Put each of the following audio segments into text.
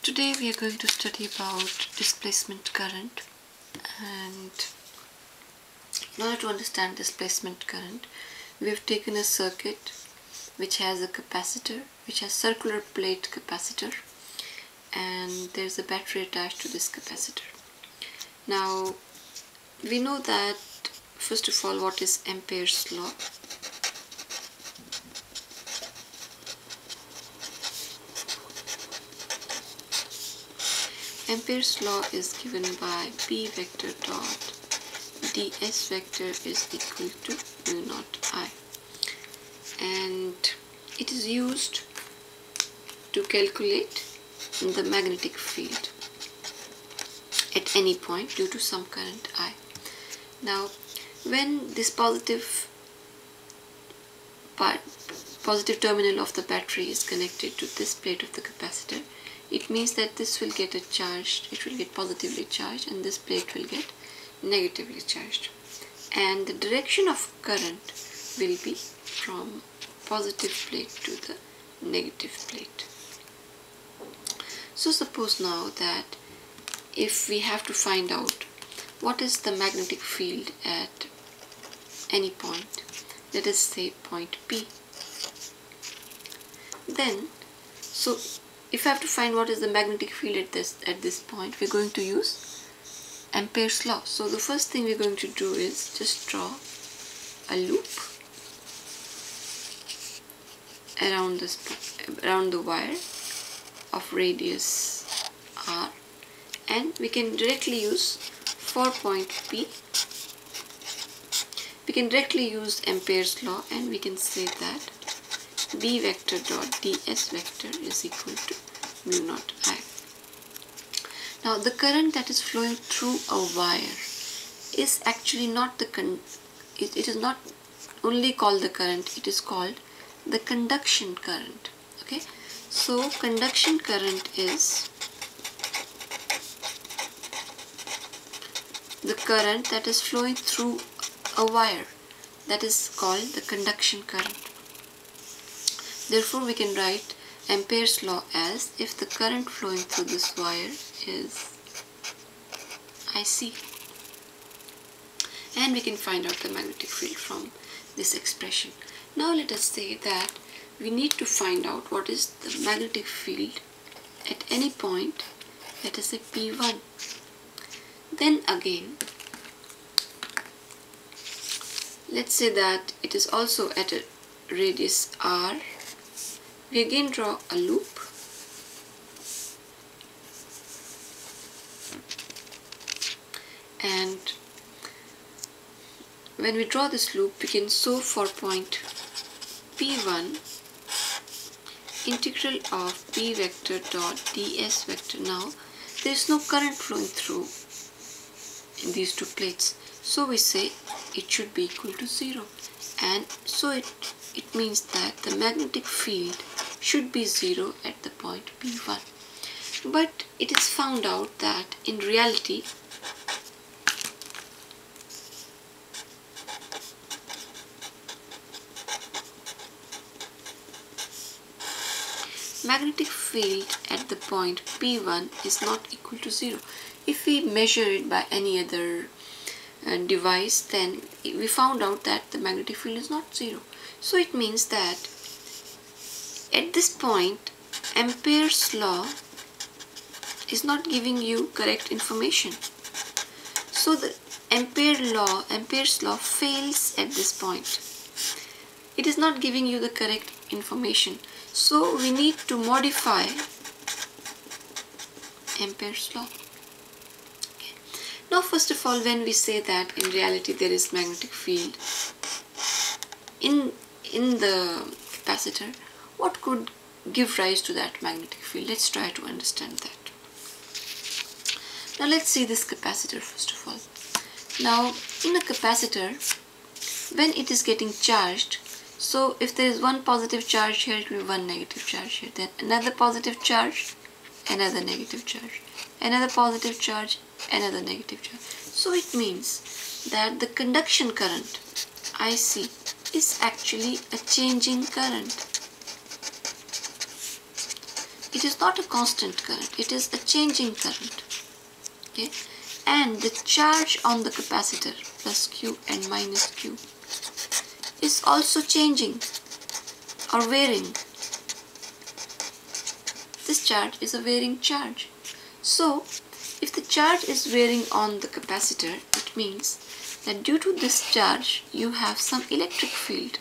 Today we are going to study about displacement current, and in order to understand displacement current we have taken a circuit which has a capacitor, which has circular plate capacitor, and there's a battery attached to this capacitor. Now we know that first of all what is Ampere's law. Ampere's law is given by P vector dot ds vector is equal to mu naught I, and it is used to calculate the magnetic field at any point due to some current I. Now when this positive terminal of the battery is connected to this plate of the capacitor, it means that this will get it will get positively charged, and this plate will get negatively charged, and the direction of current will be from positive plate to the negative plate. So suppose now that if we have to find out what is the magnetic field at any point, let us say point P, then if I have to find what is the magnetic field at this point, we're going to use Ampere's law. So the first thing we're going to do is just draw a loop around the wire of radius r, and we can directly use for point P, we can directly use Ampere's law, and we can say that B vector dot ds vector is equal to mu naught I. Now the current that is flowing through a wire is actually not it is not only called the current, it is called the conduction current. Okay, so conduction current is the current that is flowing through a wire, that is called the conduction current. Therefore we can write Ampere's law as, if the current flowing through this wire is IC, and we can find out the magnetic field from this expression. Now let us say that we need to find out what is the magnetic field at any point, let us say P1. Then again, let's say that it is also at a radius r. We again draw a loop and when we draw this loop we can solve for point P1 integral of P vector dot ds vector. Now there is no current flowing through in these two plates, so we say it should be equal to 0, and so it means that the magnetic field should be 0 at the point P1. But it is found out that in reality magnetic field at the point P1 is not equal to 0. If we measure it by any other device, then we found out that the magnetic field is not 0. So it means that at this point Ampere's law is not giving you correct information. So the Ampere's law fails at this point. It is not giving you the correct information. So we need to modify Ampere's law. Okay. Now first of all, when we say that in reality there is magnetic field in the capacitor, what could give rise to that magnetic field? Let's try to understand that. Now let's see this capacitor first of all. Now in a capacitor, when it is getting charged, so if there is one positive charge here, it will be one negative charge here, then another positive charge, another negative charge, another positive charge, another negative charge. So it means that the conduction current IC is actually a changing current. it is not a constant current, it is a changing current. Okay, and the charge on the capacitor plus Q and minus Q is also changing or varying. This charge is a varying charge. So if the charge is varying on the capacitor, it means that due to this charge you have some electric field.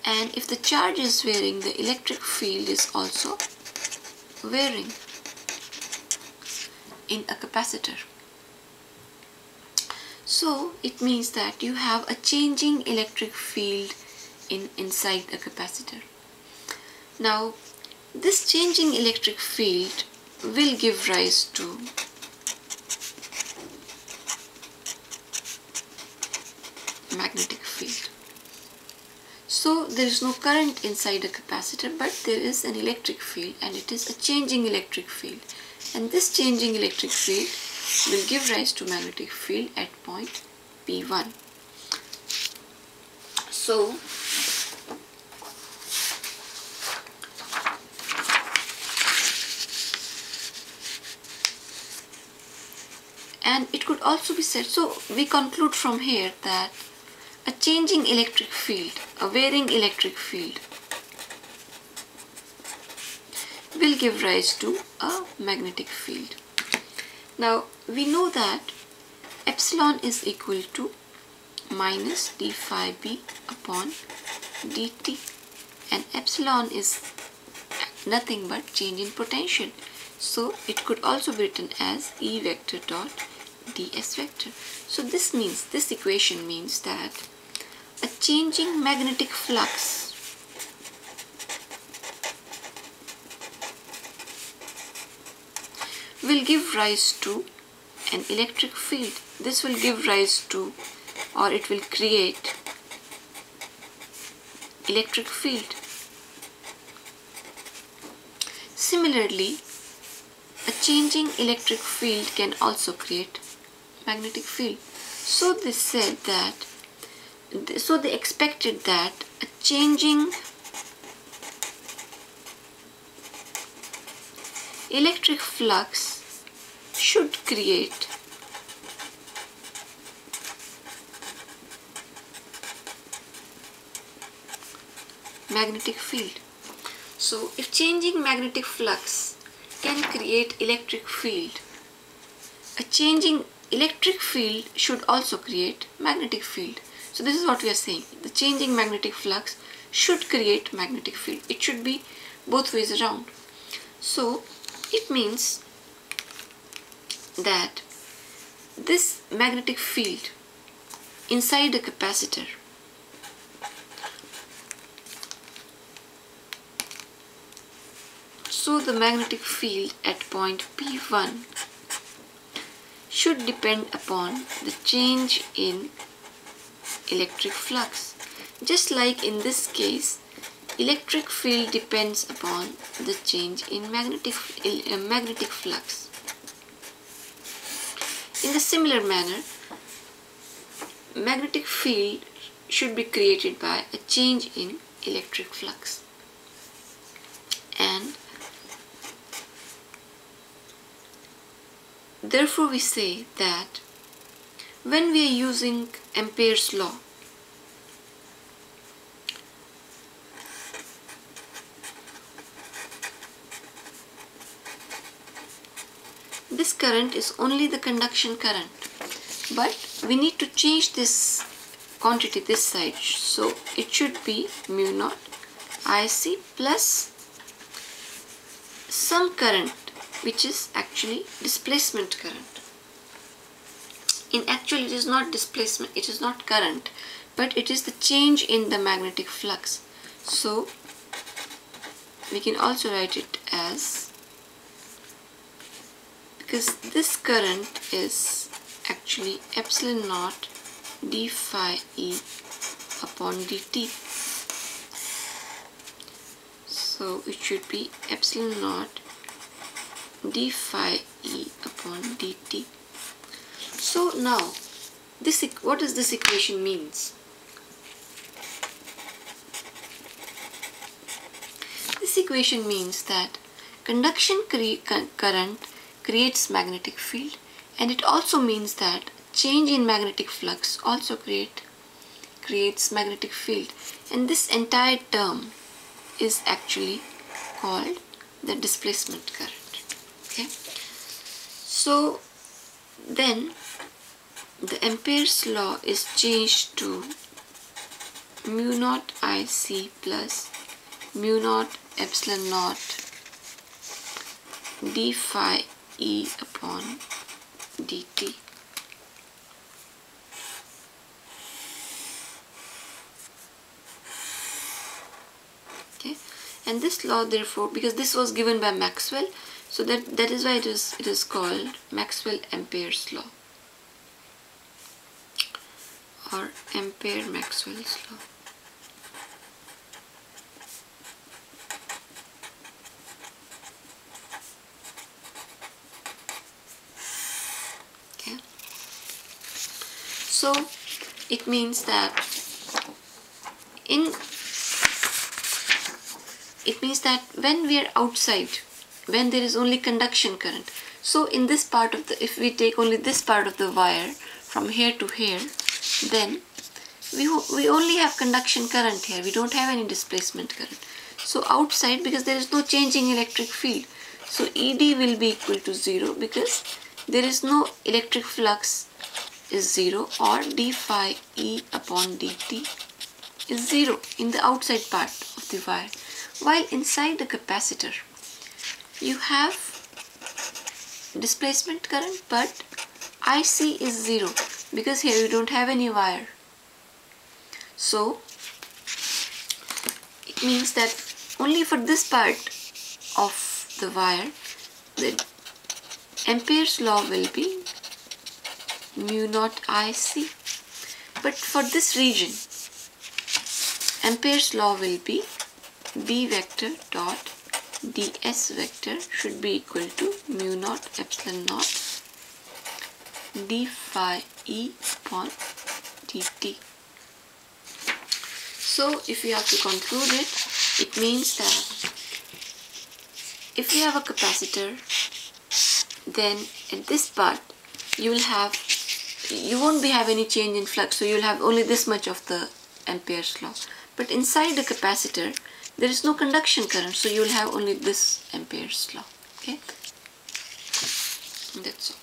And if the charge is varying, the electric field is also varying in a capacitor. So it means that you have a changing electric field inside a capacitor. Now this changing electric field will give rise to magnetic field. So there is no current inside a capacitor, but there is an electric field, and it is a changing electric field. And this changing electric field will give rise to magnetic field at point P1. So and it could also be said, so we conclude from here that a changing electric field, a varying electric field, will give rise to a magnetic field. Now we know that epsilon is equal to minus d phi b upon dt, and epsilon is nothing but change in potential. So it could also be written as E vector dot ds vector. So this means, this equation means that a changing magnetic flux will give rise to an electric field. This will give rise to, or it will create, electric field. Similarly, a changing electric field can also create magnetic field. So they said that, so they expected that a changing electric flux should create magnetic field. So if changing magnetic flux can create electric field, a changing electric field should also create magnetic field. So this is what we are saying. The changing magnetic flux should create magnetic field. It should be both ways around. So it means that this magnetic field inside a capacitor so the magnetic field at point P1 should depend upon the change in electric flux. Just like in this case, electric field depends upon the change in magnetic flux. In the similar manner, magnetic field should be created by a change in electric flux. And therefore we say that when we are using Ampere's law, this current is only the conduction current, but we need to change this quantity this side, so it should be mu naught IC plus some current which is actually displacement current. In actual it is not displacement, it is not current, but it is the change in the magnetic flux. So we can also write it as, because this current is actually epsilon naught d phi e upon dt. So it should be epsilon naught d phi e upon dt. So now, what does this equation means? this equation means that conduction current creates magnetic field, and it also means that change in magnetic flux also creates magnetic field, and this entire term is actually called the displacement current. Okay, so then the Ampere's law is changed to mu naught IC plus mu naught epsilon naught d phi E upon dt. Okay, and this law, therefore, because this was given by Maxwell, so that is why it is called Maxwell-Ampere's law, or Ampere-Maxwell's law. Okay, so it means that when we are outside, when there is only conduction current, so in this part of the, if we take only this part of the wire from here to here, then we only have conduction current here, we don't have any displacement current. So outside, because there is no changing electric field, so ED will be equal to 0 because there is no electric flux is 0, or d phi E upon dt is 0 in the outside part of the wire. While inside the capacitor, you have displacement current, but IC is 0 because here you don't have any wire. So it means that only for this part of the wire, the Ampere's law will be mu naught IC. But for this region, Ampere's law will be B vector dot ds vector should be equal to mu naught epsilon naught d phi E upon dt. So if you have to conclude it, it means that if you have a capacitor, then at this part you won't have any change in flux, so you will have only this much of the Ampere's law. But inside the capacitor, there is no conduction current, so you will have only this Ampere's law. Okay, that's all.